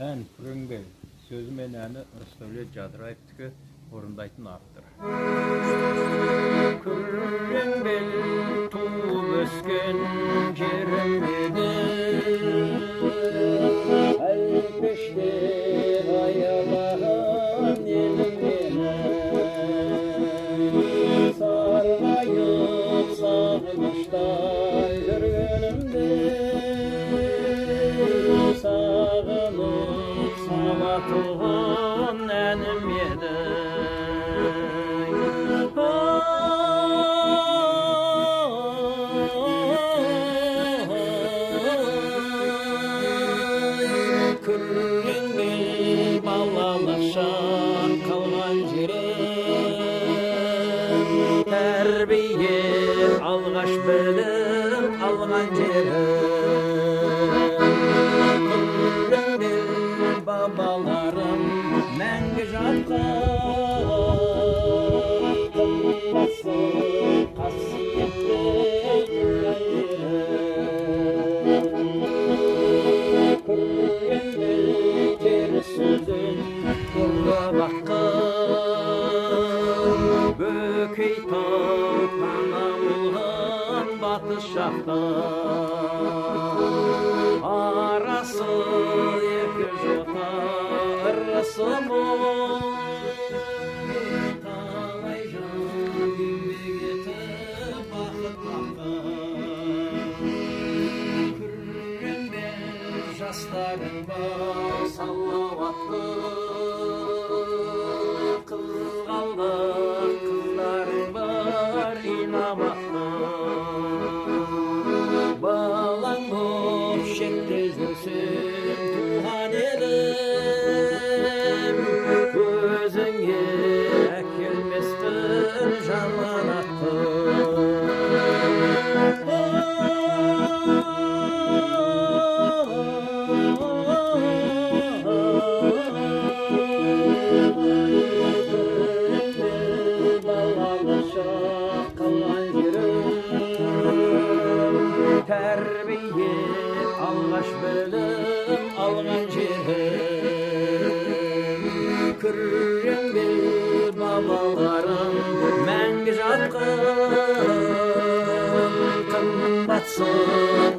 Ән күреңбел сөзі мен әні Рысдәулет Жадыраевтікі орындайтын автор. Күреңбел туып өскен жерім еді, әлпештер аялаған елім мені, сарғайып сағыныштай жүргенімде, сағынып сабатылған әнім еді. Күреңбел балалық шақ қалған жерім, тәрбие алғаш білім алған жерім. Күреңбел бабаларым мәңгі жатқан, қымбатсыз қасиетті туған жерім. Күреңбел теріс сөзін қорғап аққан, бөкей тау пана болған батыс жақтан. Арасы екі жота ырысы мол, талай жан еңбек етіп бақыт тапқан. Күреңбел жастарың бар салауатты, қызғалдақ қыздарың бар инабатты. Балаң боп шеттес жүрсем туған елім, көзіңе әкелместің жаман атты. Тәрбие алғаш білім алған жерім. Күреңбел бабаларым мәңгі жатқан, қымбатсыз